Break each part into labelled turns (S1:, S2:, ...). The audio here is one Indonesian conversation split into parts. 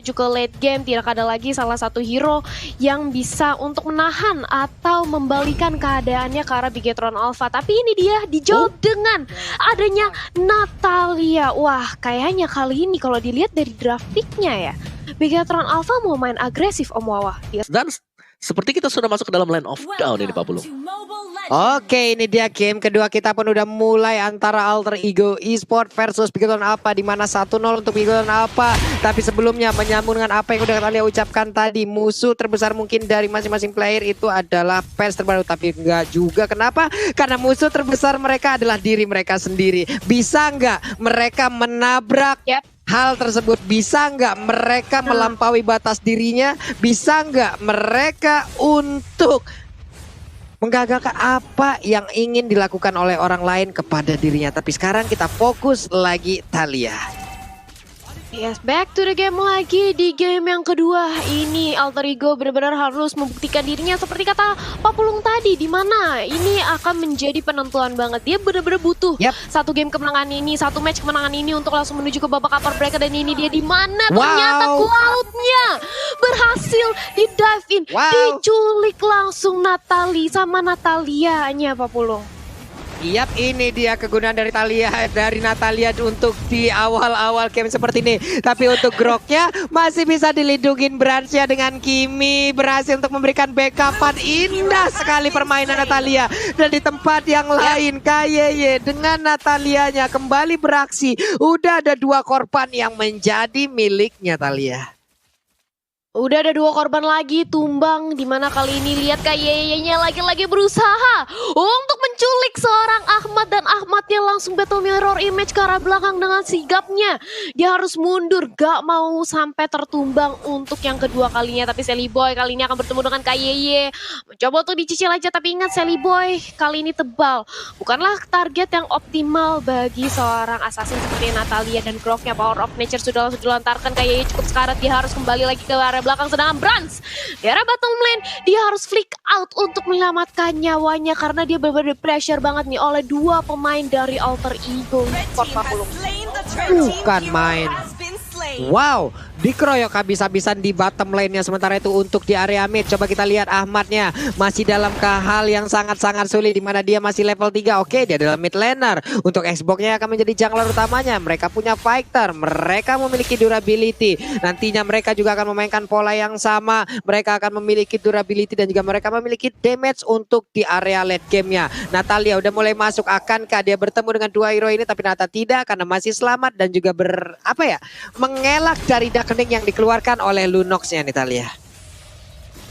S1: menuju ke late game, tidak ada lagi salah satu hero yang bisa untuk menahan atau membalikan keadaannya ke arah Bigetron Alpha. Tapi ini dia dijawab dengan adanya Natalia. Wah, kayaknya kali ini kalau dilihat dari draft pick-nya ya, Bigetron Alpha mau main agresif Om Wawa.
S2: Dan seperti kita sudah masuk ke dalam line of down ini Pak Pulu.
S3: Oke, ini dia game kedua kita pun udah mulai antara Alter Ego Esport versus Bigetron Alpha, di mana 1-0 untuk Bigetron Alpha. Tapi sebelumnya menyambung dengan apa yang udah kalian ucapkan tadi, musuh terbesar mungkin dari masing-masing player itu adalah fans terbaru, tapi enggak juga. Kenapa? Karena musuh terbesar mereka adalah diri mereka sendiri. Bisa enggak mereka menabrak hal tersebut? Bisa nggak mereka melampaui batas dirinya? Bisa nggak mereka untuk menggagalkan apa yang ingin dilakukan oleh orang lain kepada dirinya? Tapi sekarang kita fokus lagi Thalia.
S1: Yes, back to the game lagi. Di game yang kedua ini Alter Ego benar-benar harus membuktikan dirinya seperti kata Pak Pulung tadi, di mana ini akan menjadi penentuan banget. Dia benar-benar butuh satu game kemenangan ini, satu match kemenangan ini untuk langsung menuju ke babak upper bracket. Dan ini dia di mana ternyata Cloud-nya berhasil di dive in, diculik langsung sama Natalia-nya Pak Pulung.
S3: Yap, ini dia kegunaan dari Natalia untuk di awal-awal game seperti ini. Tapi untuk Groknya masih bisa dilindungin Bransnya dengan Kimi. Berhasil untuk memberikan backupan. Indah sekali permainan Natalia. Dan di tempat yang lain KYY dengan Natalianya kembali beraksi. Udah ada 2 korban yang menjadi miliknya Thalia.
S1: Udah ada 2 korban lagi tumbang, dimana kali ini lihat KYY-nya lagi-lagi berusaha untuk menculik seorang Ahmad, dan Ahmadnya langsung battle mirror image ke arah belakang dengan sigapnya. Dia harus mundur, gak mau sampai tertumbang untuk yang kedua kalinya. Tapi Sally Boy kali ini akan bertemu dengan KYY. Mencoba untuk dicicil aja, tapi ingat Sally Boy kali ini tebal. Bukanlah target yang optimal bagi seorang assassin seperti Natalia, dan Groknya Power of Nature sudah langsung dilontarkan. KYY cukup sekarat, dia harus kembali lagi ke arah belakang, sedangkan Brans di arah bottom lane dia harus flick out untuk menyelamatkan nyawanya karena dia benar-benar pressure banget nih oleh 2 pemain dari Alter Ego Esport.
S3: Bukan main. Wow, dikeroyok habis-habisan di bottom lane-nya. Sementara itu untuk di area mid, coba kita lihat Ahmadnya masih dalam hal yang sangat-sangat sulit, di mana dia masih level 3. Oke, dia adalah mid laner. Untuk Xbox-nya akan menjadi jungler utamanya. Mereka punya fighter, mereka memiliki durability. Nantinya mereka juga akan memainkan pola yang sama. Mereka akan memiliki durability dan juga mereka memiliki damage untuk di area late game-nya. Natalia udah mulai masuk. Akankah dia bertemu dengan 2 hero ini? Tapi ternyata tidak, karena masih selamat dan juga mengelak dari darkening yang dikeluarkan oleh Lunox-nya nih Thalia.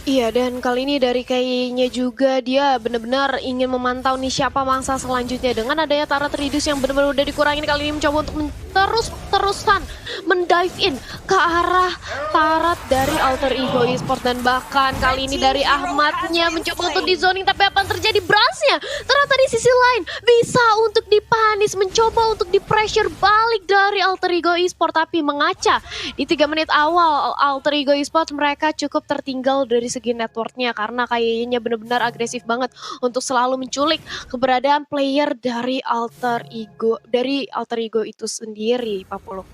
S1: Iya, dan kali ini dari kayaknya juga dia benar-benar ingin memantau nih siapa mangsa selanjutnya. Dengan adanya Tarat Ridus yang benar-benar udah dikurangin, kali ini mencoba untuk terus-terusan mendive in ke arah Tarat dari Alter Ego Esport. Dan bahkan kali ini dari Ahmadnya mencoba untuk di zoning, tapi apa yang terjadi? Bransnya ternyata di sisi lain bisa untuk dipanis, mencoba untuk di pressure balik dari Alter Ego Esport, tapi mengaca di 3 menit awal. Alter Ego Esport mereka cukup tertinggal dari segi networknya karena kayaknya benar-benar agresif banget untuk selalu menculik keberadaan player dari Alter Ego itu sendiri, Pak Polo.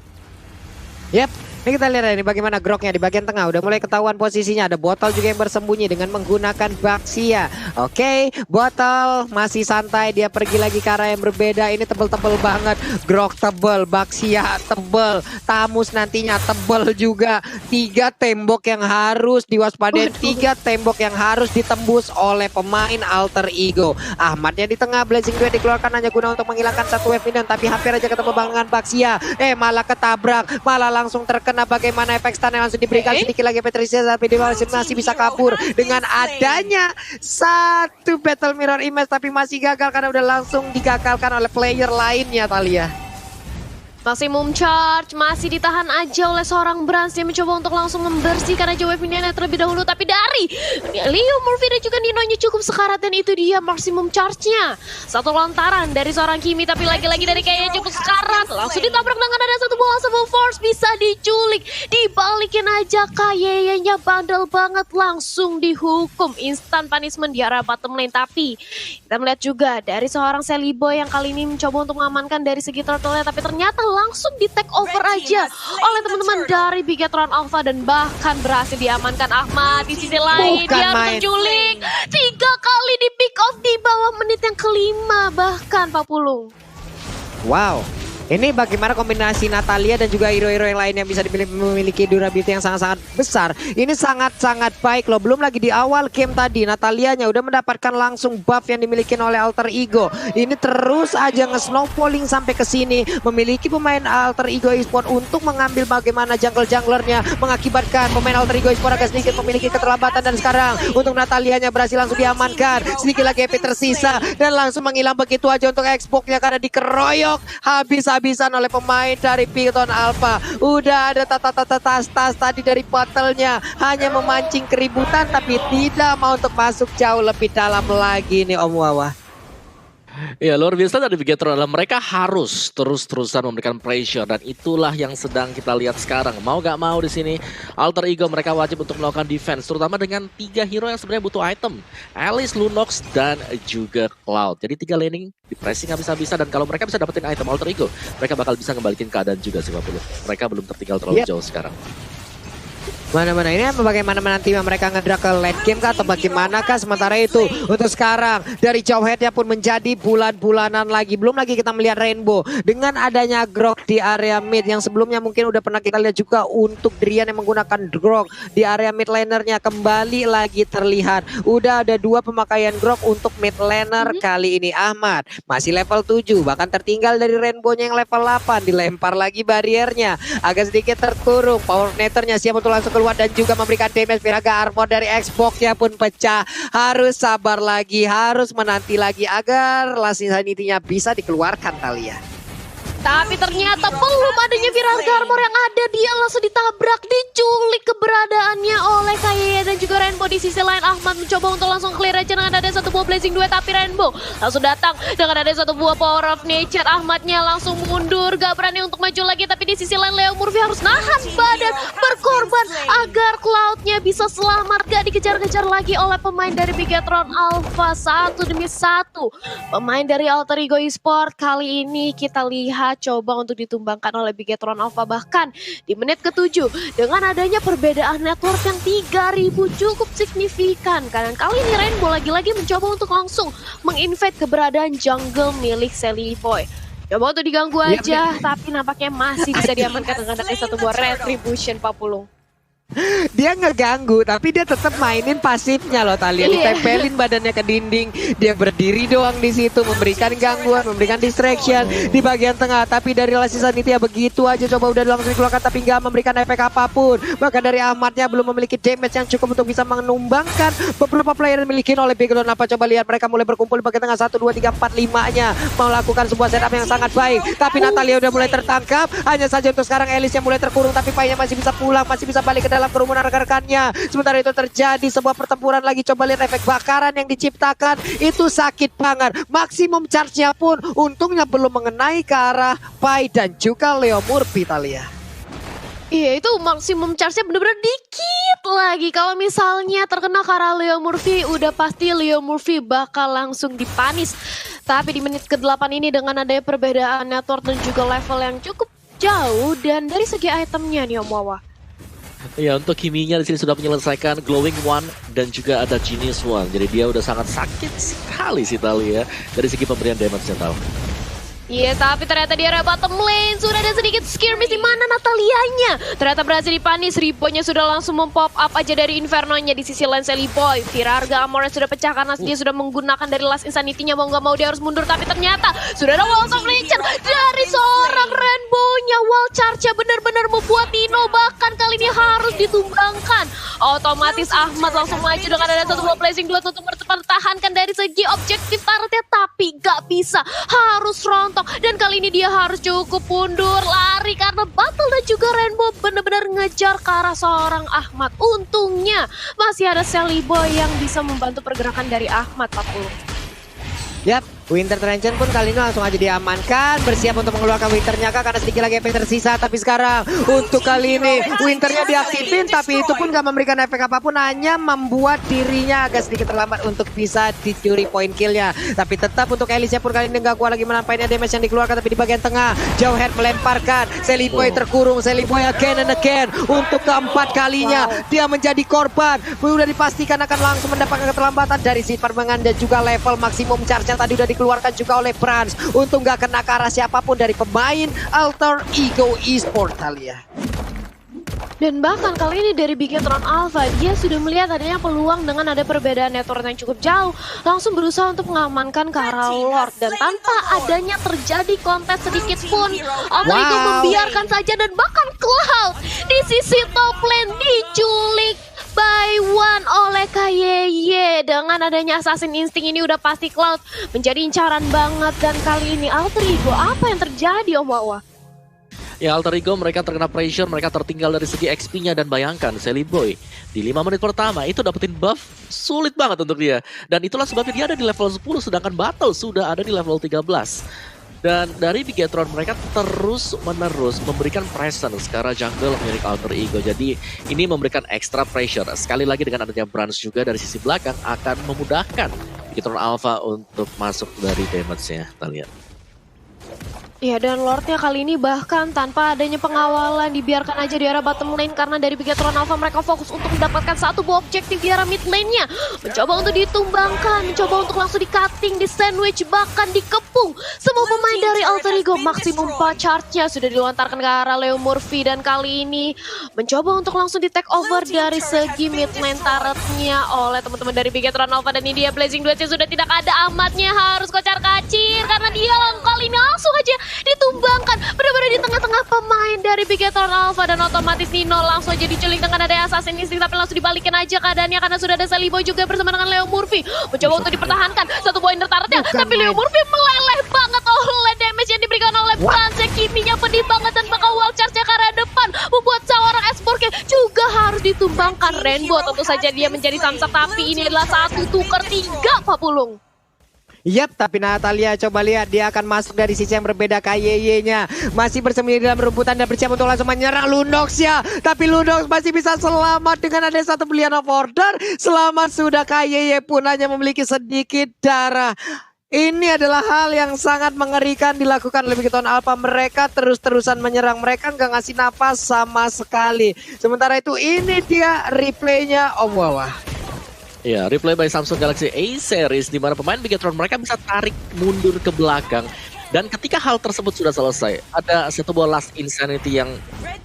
S3: Yap, ini kita lihat ini bagaimana Groknya di bagian tengah udah mulai ketahuan posisinya. Ada botol juga yang bersembunyi dengan menggunakan Baxia. Oke, botol masih santai, dia pergi lagi ke arah yang berbeda. Ini tebel-tebel banget. Grok tebel, Baxia tebel, Tamus nantinya tebel juga. 3 tembok yang harus diwaspadai, 3 tembok yang harus ditembus oleh pemain Alter Ego. Ahmadnya di tengah, Blazing Duet dikeluarkan hanya guna untuk menghilangkan 1 wave minion, tapi hampir aja ketemu dengan Baxia. Malah ketabrak, malah langsung terkena. Bagaimana efek stun yang langsung diberikan sedikit lagi Patricia, tapi dia masih bisa kabur dengan adanya 1 battle mirror image, tapi masih gagal karena udah langsung digagalkan oleh player lainnya Thalia.
S1: Maximum charge masih ditahan aja oleh seorang Brans yang mencoba untuk langsung membersihkan aja wave minion terlebih dahulu, tapi dari sekali. Leo Murphy dan juga Ninonya cukup sekarat dan itu dia maksimum charge-nya. Satu lontaran dari seorang Kimi tapi lagi-lagi dari kayaknya cukup sekarat. Langsung ditabrak dengan ada satu bola Assemble Force bisa diculik. Dibalikin aja kayaknya bandel banget langsung dihukum. Instant punishment di arah bottom lane. Tapi kita melihat juga dari seorang Sally Boy yang kali ini mencoba untuk mengamankan dari segi turtle-nya. Tapi ternyata langsung di take over aja oleh teman-teman dari Bigetron Alpha dan bahkan berhasil diamankan Ahmad. Di sisi lain dia terculik 3 kali di pick off di bawah menit yang kelima bahkan Pak Pulung.
S3: Wow. Ini bagaimana kombinasi Natalia dan juga hero-hero yang lain yang bisa memiliki durability yang sangat-sangat besar. Ini sangat-sangat baik loh. Belum lagi di awal game tadi Natalianya udah mendapatkan langsung buff yang dimiliki oleh Alter Ego. Ini terus aja nge-snowballing sampai ke sini. Memiliki pemain Alter Ego Esport untuk mengambil bagaimana jungle-junglernya. Mengakibatkan pemain Alter Ego Esport agak sedikit memiliki keterlambatan. Dan sekarang untuk Natalianya berhasil langsung diamankan. Sedikit lagi EP tersisa dan langsung menghilang begitu aja untuk Xbox-nya karena dikeroyok habis-habisan oleh pemain dari Bigetron Alpha. Udah ada tas tadi dari bottle-nya, hanya memancing keributan tapi tidak mau untuk masuk jauh lebih dalam lagi nih Om Wawa.
S2: Ya luar biasa dari Bigetron adalah mereka harus terus-terusan memberikan pressure dan itulah yang sedang kita lihat sekarang. Mau gak mau di sini Alter Ego mereka wajib untuk melakukan defense terutama dengan 3 hero yang sebenarnya butuh item. Alice, Lunox dan juga Cloud. Jadi 3 laning di pressing habis-habisan dan kalau mereka bisa dapetin item Alter Ego mereka bakal bisa ngembalikin keadaan juga sih Pak Puluh. Mereka belum tertinggal terlalu jauh sekarang.
S3: Mana-mana ini bagaimana nanti mereka ngedrak ke late game kah atau bagaimana kah. Sementara itu untuk sekarang dari jauh headnya pun menjadi bulan-bulanan lagi. Belum lagi kita melihat Rainbow dengan adanya Grok di area mid yang sebelumnya mungkin udah pernah kita lihat juga untuk Drian yang menggunakan Grok di area mid lanernya kembali lagi terlihat. Udah ada 2 pemakaian Grok untuk mid laner kali ini. Ahmad masih level 7 bahkan tertinggal dari Rainbow-nya yang level 8. Dilempar lagi bariernya agak sedikit terkurung. Power netternya siap untuk langsung keluar dan juga memberikan damage. Viraga armor dari Xbox-nya pun pecah. Harus sabar lagi, harus menanti lagi agar Last Insanity-nya bisa dikeluarkan Talia.
S1: Tapi ternyata belum adanya Viraga armor yang ada, dia langsung ditabrak, diculik keberadaannya oleh Kayaya dan juga Rainbow. Di sisi lain Ahmad mencoba untuk langsung clear aja dengan ada satu buah Blazing Duet, tapi Rainbow langsung datang dengan ada satu buah Power of Nature. Ahmadnya langsung mundur, gak berani untuk maju lagi, tapi di sisi lain Leo Murphy harus nahan badan, berkorban agar Cloud-nya bisa selamat, gak dikejar-kejar lagi oleh pemain dari Bigetron Alpha. 1 demi 1 pemain dari Alter Ego Esport kali ini kita lihat coba untuk ditumbangkan oleh Bigetron Alpha. Bahkan di menit ke-7 dengan adanya perbedaan network yang 3000 cukup signifikan. Karena kali ini Rainbow lagi-lagi mencoba untuk langsung menginvade keberadaan jungle milik Sally Boy. Coba untuk diganggu aja, tapi nampaknya masih bisa diamankan dengan adanya satu buah Retribution Pak Pulung.
S3: Dia ngeganggu tapi dia tetap mainin pasifnya loh Talia. Ditempelin badannya ke dinding, dia berdiri doang di situ memberikan gangguan, memberikan distraction di bagian tengah. Tapi dari Last Insanity ya begitu aja coba udah langsung dikeluarkan tapi nggak memberikan efek apapun. Bahkan dari Ahmadnya belum memiliki damage yang cukup untuk bisa menumbangkan beberapa player yang dimiliki oleh Bigetron. Apa coba lihat mereka mulai berkumpul di bagian tengah 1, 2, 3, 4, 5-nya melakukan sebuah setup yang sangat baik. Tapi Natalia udah mulai tertangkap. Hanya saja untuk sekarang Alice yang mulai terkurung tapi Painya masih bisa pulang, masih bisa balik ke dalam kerumunan rekan-rekannya. Sementara itu terjadi sebuah pertempuran lagi. Coba lihat efek bakaran yang diciptakan. Itu sakit banget. Maksimum charge-nya pun untungnya belum mengenai ke arah Pai dan juga Leo Murphy Talia.
S1: Iya itu maksimum charge-nya bener-bener dikit lagi. Kalau misalnya terkena ke arah Leo Murphy udah pasti Leo Murphy bakal langsung dipanis. Tapi di menit ke-8 ini dengan adanya perbedaan network dan juga level yang cukup jauh dan dari segi itemnya nih Om Wawa.
S2: Ya untuk Kiminya di sini sudah menyelesaikan Glowing One dan juga ada Genius One. Jadi dia udah sangat sakit sekali sih Talia dari segi pemberian damage-nya tahu.
S1: Iya, tapi ternyata di area bottom lane sudah ada sedikit skirmish di mana Natalianya. Ternyata berhasil dipanis, Ribonya sudah langsung mempop up aja dari Inferno-nya di sisi lane Sally Boy. Virarga Amornya sudah pecah karena dia sudah menggunakan dari Last Insanity-nya, mau nggak mau dia harus mundur. Tapi ternyata sudah ada Walls of Nature dari seorang Rainbow-nya. Wall charge-nya benar-benar membuat Nino bahkan kali ini harus ditumbangkan. Otomatis Ahmad langsung maju dengan ada satu buah Blazing Blood untuk mempertahankan dari segi objektif targetnya. Tapi nggak bisa, harus front mentok. Dan kali ini dia harus cukup mundur, lari karena Battle dan juga Rainbow benar-benar ngejar ke arah seorang Ahmad. Untungnya masih ada Sally Boy yang bisa membantu pergerakan dari Ahmad 40.
S3: Yap, Winter Trenchen pun kali ini langsung aja diamankan. Bersiap untuk mengeluarkan Winternya kak, karena sedikit lagi efek tersisa. Tapi sekarang untuk kali ini Winternya diaktifin, tapi itu pun gak memberikan efek apapun. Hanya membuat dirinya agak sedikit terlambat untuk bisa dicuri poin killnya. Tapi tetap untuk Elisha pun kali ini gak kuat lagi menampainya damage yang dikeluarkan. Tapi di bagian tengah, Jauhead melemparkan. Sally Boy terkurung, Sally Boy again and again. Untuk keempat kalinya dia menjadi korban. Sudah dipastikan akan langsung mendapatkan keterlambatan dari si permengan dan juga level maksimum charge yang tadi udah dikeluarkan juga oleh Brans. Untuk gak kena ke arah siapapun dari pemain Alter Ego Esports Thalia.
S1: Dan bahkan kali ini dari Bigetron Alpha, dia sudah melihat adanya peluang dengan ada perbedaan network yang cukup jauh. Langsung berusaha untuk mengamankan ke arah Lord. Dan tanpa adanya terjadi kontes sedikit pun, Alter Ego membiarkan saja. Dan bahkan Cloud di sisi top lane diculik by one oleh KYY. Dengan adanya Assassin Instinct ini udah pasti Cloud menjadi incaran banget. Dan kali ini Alter Ego, apa yang terjadi Om Wawa?
S2: Ya, Alter Ego mereka terkena pressure, mereka tertinggal dari segi XP-nya. Dan bayangkan Sally Boy di 5 menit pertama itu dapetin buff sulit banget untuk dia. Dan itulah sebabnya dia ada di level 10 sedangkan Battle sudah ada di level 13. Dan dari Bigetron mereka terus-menerus memberikan presence ke arah jungle milik Alter Ego. Jadi ini memberikan extra pressure. Sekali lagi dengan adanya Brans juga dari sisi belakang akan memudahkan Bigetron Alpha untuk masuk dari damage-nya. Kita lihat.
S1: Ya, dan Lordnya kali ini bahkan tanpa adanya pengawalan dibiarkan aja di arah bottom lane. Karena dari Bigetron Alpha mereka fokus untuk mendapatkan satu buah objektif di arah mid lane-nya. Mencoba untuk ditumbangkan, mencoba untuk langsung di-cutting, di-sandwich, bahkan dikepung. Semua pemain dari Alter Ego maksimum 4 charge-nya sudah dilontarkan ke arah Leo Murphy. Dan kali ini mencoba untuk langsung di-take over dari segi mid lane turret-nya oleh teman-teman dari Bigetron Alpha. Dan ini dia Blazing Duets sudah tidak ada, Ahmadnya harus kocar-kacir. Karena dia kali ini langsung aja ditumbangkan benar-benar di tengah-tengah pemain dari Bigetron Alpha. Dan otomatis Nino langsung aja diculik dengan ada Assassin Instinct, tapi langsung dibalikin aja keadaannya karena sudah ada Sally Boy juga bersama dengan Leo Murphy mencoba untuk dipertahankan satu poin turretnya. Tapi Leo Murphy meleleh banget oleh damage yang diberikan oleh Brans. Kiminya pedih banget dan bakal wall charge-nya ke arah depan membuat seorang Esporke juga harus ditumbangkan. Rainbow tentu saja dia menjadi samsak, tapi ini adalah 1 tukar 3 Pak Pulung.
S3: Yap, tapi Natalia coba lihat dia akan masuk dari sisi yang berbeda. KYY-nya masih bersembunyi dalam rebutan dan bersiap untuk langsung menyerang Lundox ya. Tapi Lundox masih bisa selamat dengan ada satu belian of order. Selamat sudah, KYY pun hanya memiliki sedikit darah. Ini adalah hal yang sangat mengerikan dilakukan oleh Bigetron Alpha. Mereka terus-terusan menyerang, mereka nggak ngasih napas sama sekali. Sementara itu ini dia replaynya Om Wawa.
S2: Ya, replay by Samsung Galaxy A-Series di mana pemain Bigetron mereka bisa tarik mundur ke belakang. Dan ketika hal tersebut sudah selesai, ada satu bola last insanity yang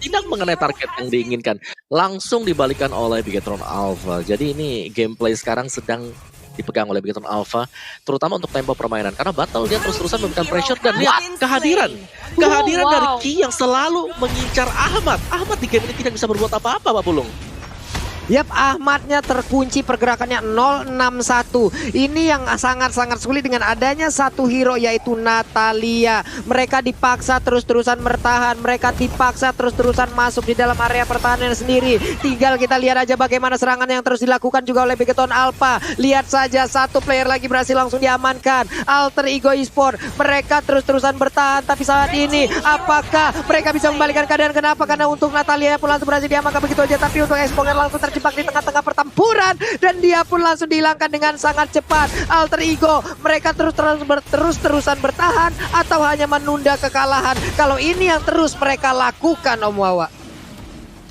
S2: tidak mengenai target yang diinginkan. Langsung dibalikan oleh Bigetron Alpha. Jadi ini gameplay sekarang sedang dipegang oleh Bigetron Alpha, terutama untuk tempo permainan. Karena Battle dia terus-terusan memberikan pressure dan lihat kehadiran dari Ki yang selalu mengincar Ahmad. Ahmad di game ini tidak bisa berbuat apa-apa, Pak Pulung.
S3: Yap, Ahmadnya terkunci pergerakannya 061. Ini yang sangat-sangat sulit dengan adanya satu hero yaitu Natalia. Mereka dipaksa terus-terusan bertahan. Mereka dipaksa terus-terusan masuk di dalam area pertahanan sendiri. Tinggal kita lihat aja bagaimana serangan yang terus dilakukan juga oleh Bigetron Alpha. Lihat saja satu player lagi berhasil langsung diamankan. Alter Ego Esports. Mereka terus-terusan bertahan. Tapi saat ini apakah mereka bisa membalikan keadaan? Kenapa? Karena untuk Natalia pun langsung berhasil diamankan begitu aja. Tapi untuk Exponger langsung terjebak di tengah-tengah pertempuran dan dia pun langsung dihilangkan dengan sangat cepat. Alter Ego mereka terus-terusan bertahan atau hanya menunda kekalahan? Kalau ini yang terus mereka lakukan, Om Wawa.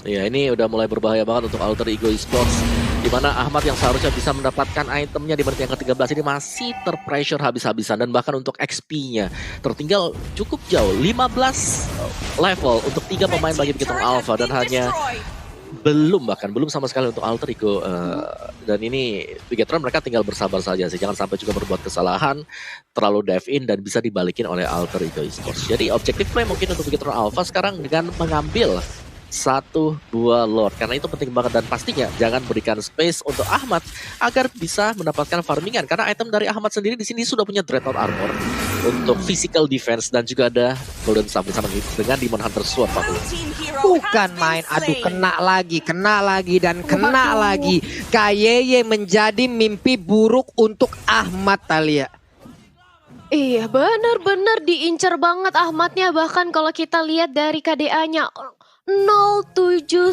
S2: Ya, ini udah mulai berbahaya banget untuk Alter Ego Esports, di mana Ahmad yang seharusnya bisa mendapatkan itemnya di menit yang ke-13 ini masih terpressure habis-habisan. Dan bahkan untuk XP-nya tertinggal cukup jauh, 15 level untuk 3 pemain bagi Bigetron Alpha. Dan hanya belum sama sekali untuk Alter Ego. Dan ini Bigetron mereka tinggal bersabar saja sih, jangan sampai juga berbuat kesalahan, terlalu dive in dan bisa dibalikin oleh Alter Ego Esports. Jadi objektif play mungkin untuk Bigetron Alpha sekarang dengan mengambil 1 2 Lord. Karena itu penting banget dan pastinya jangan berikan space untuk Ahmad agar bisa mendapatkan farmingan karena item dari Ahmad sendiri di sini sudah punya Dreadnought Armor untuk physical defense dan juga ada Golden Staff bersama dengan Demon Hunter Sword Pak.
S3: Bukan main, aduh kena lagi dan kena lagi. KYY menjadi mimpi buruk untuk Ahmad Thalia.
S1: Iya bener-bener diincer banget Ahmadnya, bahkan kalau kita lihat dari KDA-nya 071.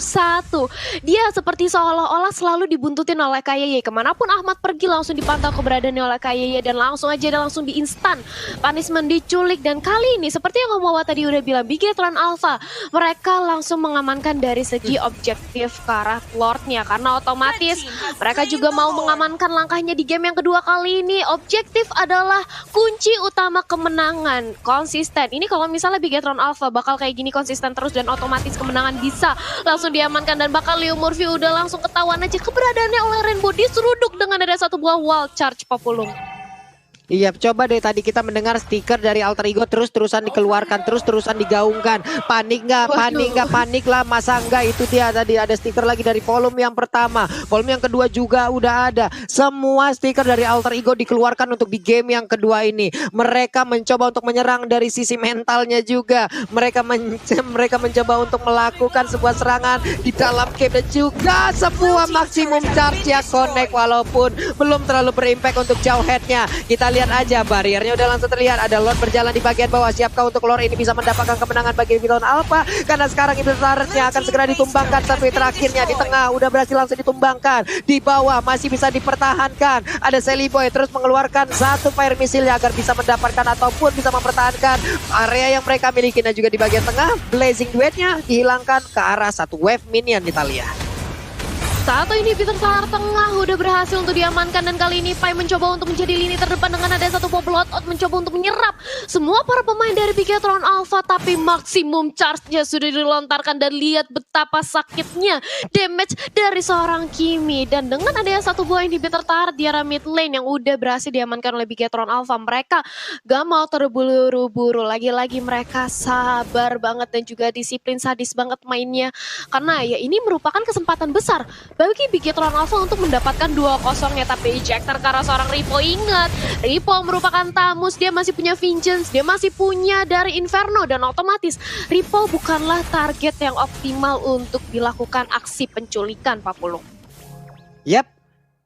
S1: Dia seperti seolah-olah selalu dibuntutin oleh KYY. Kemanapun Ahmad pergi langsung dipantau keberadaannya oleh KYY dan langsung aja dia langsung di instan punishment, diculik. Dan kali ini seperti yang Om Wawa tadi udah bilang, Bigetron Alpha mereka langsung mengamankan dari segi objektif ke arah Lordnya karena otomatis mereka juga mau mengamankan langkahnya di game yang kedua kali ini. Objektif adalah kunci utama kemenangan, konsisten. Ini kalau misalnya Bigetron Alpha bakal kayak gini konsisten terus dan otomatis kemenangan bisa langsung diamankan dan bakal Leo Murphy udah langsung ketahuan aja keberadaannya oleh Rainbow, diseruduk dengan ada satu buah wall charge Papulung.
S3: Iya, coba deh tadi kita mendengar stiker dari Alter Ego terus-terusan dikeluarkan, terus-terusan digaungkan. Panik nggak? Panik nggak? Panik lah, masa enggak? Itu dia tadi ada stiker lagi dari volume yang pertama. Volume yang kedua juga udah ada. Semua stiker dari Alter Ego dikeluarkan untuk di game yang kedua ini. Mereka mencoba untuk menyerang dari sisi mentalnya juga. Mereka mencoba untuk melakukan sebuah serangan di dalam game dan juga sebuah maksimum charge ya connect walaupun belum terlalu berimpact untuk jauh headnya. Kita lihat aja bariernya udah langsung terlihat, ada Lord berjalan di bagian bawah. Siapkah untuk Lord ini bisa mendapatkan kemenangan bagi Bigetron Alpha? Karena sekarang itu turretnya akan segera ditumbangkan. Satu terakhirnya di tengah udah berhasil langsung ditumbangkan. Di bawah masih bisa dipertahankan. Ada Sally Boy terus mengeluarkan satu fire missile agar bisa mendapatkan ataupun bisa mempertahankan area yang mereka miliki. Dan juga di bagian tengah Blazing Duetnya dihilangkan ke arah satu wave minion Italia.
S1: Satu inhibitor selar tengah udah berhasil untuk diamankan dan kali ini Pai mencoba untuk menjadi lini terdepan dengan ada satu bubble loadout mencoba untuk menyerap semua para pemain dari Bigetron Alpha, tapi maksimum charge-nya sudah dilontarkan dan lihat betapa sakitnya damage dari seorang Kimi. Dan dengan adanya satu buah inhibitor turret di arah mid lane yang udah berhasil diamankan oleh Bigetron Alpha, mereka gak mau terburu-buru. Lagi-lagi mereka sabar banget dan juga disiplin, sadis banget mainnya karena ya ini merupakan kesempatan besar bagi Bigetron Alpha untuk mendapatkan 2-0-nya. Tapi ejector karena seorang Ripo. Ingat, Ripo merupakan tamus, dia masih punya Vengeance, dia masih punya dari Inferno dan otomatis Ripo bukanlah target yang optimal untuk dilakukan aksi penculikan Papulung.
S3: Yap,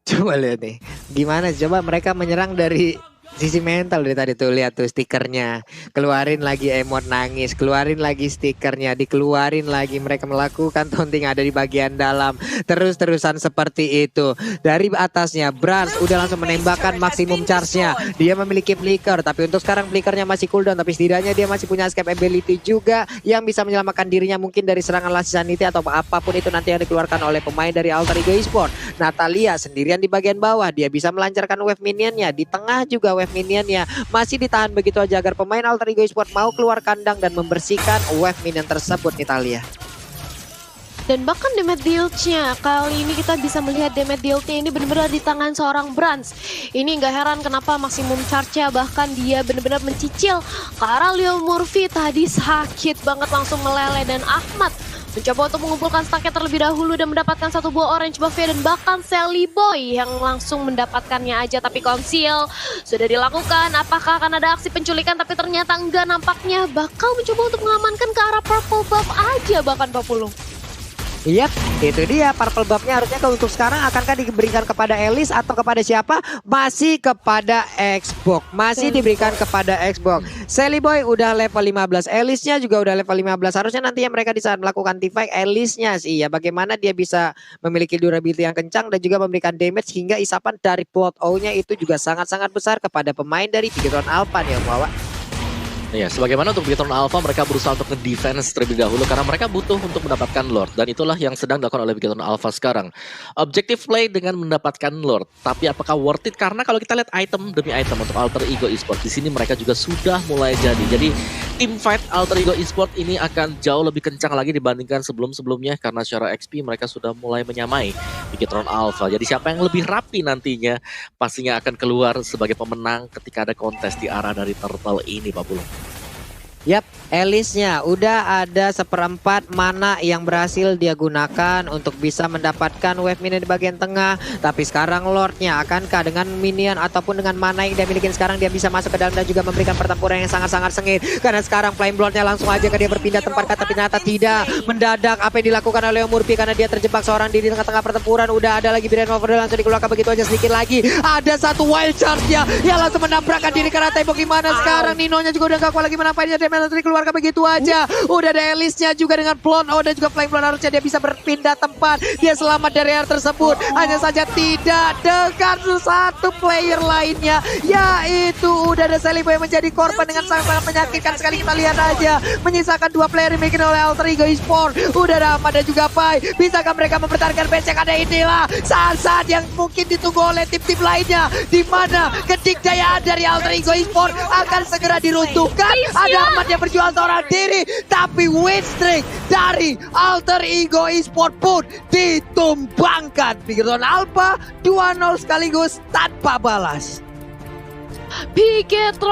S3: coba lihat nih gimana coba mereka menyerang dari sisi mental. Dari tadi tuh lihat tuh stikernya, keluarin lagi emot nangis, keluarin lagi stikernya, dikeluarin lagi. Mereka melakukan taunting ada di bagian dalam terus-terusan seperti itu. Dari atasnya Brans udah langsung menembakkan maksimum charge-nya. Dia memiliki flicker, tapi untuk sekarang flickernya masih cooldown, tapi setidaknya dia masih punya escape ability juga yang bisa menyelamatkan dirinya mungkin dari serangan Last Sanity atau apapun itu nanti yang dikeluarkan oleh pemain dari Alter Ego Esports. Natalia sendirian di bagian bawah, dia bisa melancarkan wave minionnya. Di tengah juga wave minionnya masih ditahan begitu aja agar pemain Alter Ego Esports mau keluar kandang dan membersihkan wave minion tersebut Italia.
S1: Dan bahkan damage deal-nya, kali ini kita bisa melihat damage deal-nya ini benar-benar di tangan seorang Brans. Ini nggak heran kenapa maksimum charge-nya bahkan dia benar-benar mencicil. Karena Leo Murphy tadi sakit banget langsung meleleh dan Ahmad mencoba untuk mengumpulkan stacknya terlebih dahulu dan mendapatkan satu buah orange buff-nya dan bahkan Sally Boy yang langsung mendapatkannya aja. Tapi conceal sudah dilakukan, apakah akan ada aksi penculikan? Tapi ternyata enggak, nampaknya bakal mencoba untuk mengamankan ke arah purple buff aja bahkan Papulung.
S3: Yap, itu dia purple buff-nya harusnya untuk sekarang akankah diberikan kepada Elis atau kepada siapa? Masih kepada Xbox. Masih diberikan kepada Xbox. Sally Boy udah level 15, Elisnya juga udah level 15. Harusnya nantinya mereka di saat melakukan teamfight Elisnya sih ya bagaimana dia bisa memiliki durability yang kencang dan juga memberikan damage hingga isapan dari plot O-nya itu juga sangat-sangat besar kepada pemain dari Bigetron Alpha nih Om Wawa.
S2: Ya, sebagaimana untuk Bigetron Alpha mereka berusaha untuk nge-defense terlebih dahulu karena mereka butuh untuk mendapatkan Lord dan itulah yang sedang dilakukan oleh Bigetron Alpha sekarang. Objective play dengan mendapatkan Lord, tapi apakah worth it? Karena kalau kita lihat item demi item untuk Alter Ego Esports di sini mereka juga sudah mulai jadi. Jadi team fight Alter Ego Esports ini akan jauh lebih kencang lagi dibandingkan sebelum-sebelumnya karena secara XP mereka sudah mulai menyamai Bigetron Alpha. Jadi siapa yang lebih rapi nantinya pastinya akan keluar sebagai pemenang ketika ada kontes di arah dari Turtle ini Pak Pulung.
S3: Yap, Elisnya udah ada 1/4 mana yang berhasil dia gunakan untuk bisa mendapatkan wave minion di bagian tengah. Tapi sekarang Lordnya akankah dengan minion ataupun dengan mana yang dia miliki sekarang dia bisa masuk ke dalam dan juga memberikan pertempuran yang sangat-sangat sengit. Karena sekarang Flame Bloodnya langsung aja ke dia berpindah tempat, kata ternyata tidak. Mendadak apa yang dilakukan oleh Murphy karena dia terjebak seorang diri di tengah-tengah pertempuran. Udah ada lagi Biren Overload langsung dikeluarkan begitu aja, sedikit lagi. Ada satu wild charge-nya yang langsung menabrakkan diri karena tembok. Gimana sekarang Ninonya juga udah gak kuat lagi menampain dia. Langsung dikeluarkan begitu aja. Udah ada Elisnya juga dengan Plon. Oh, dan juga Flame Blood, harusnya dia bisa berpindah tempat. Dia selamat dari area tersebut. Hanya saja tidak dengan satu player lainnya, yaitu udah ada Celibo yang menjadi korban dengan sangat-sangat menyakitkan sekali. Kita lihat aja, menyisakan 2 player yang dimiliki oleh Alter Ego Esports. Udah ada Ahmad dan juga Pai. Bisakah mereka mempertahankan bench yang ada? Inilah saat-saat yang mungkin ditunggu oleh tim-tim lainnya, di mana kedikdayaan dari Alter Ego Esports akan segera diruntuhkan. Ada Ahmad yang berjuang seorang diri, tapi win streak dari Alter Ego Esports pun ditumbangkan. Bigetron Alpha 2-0 sekaligus tanpa balas.
S1: Bigetron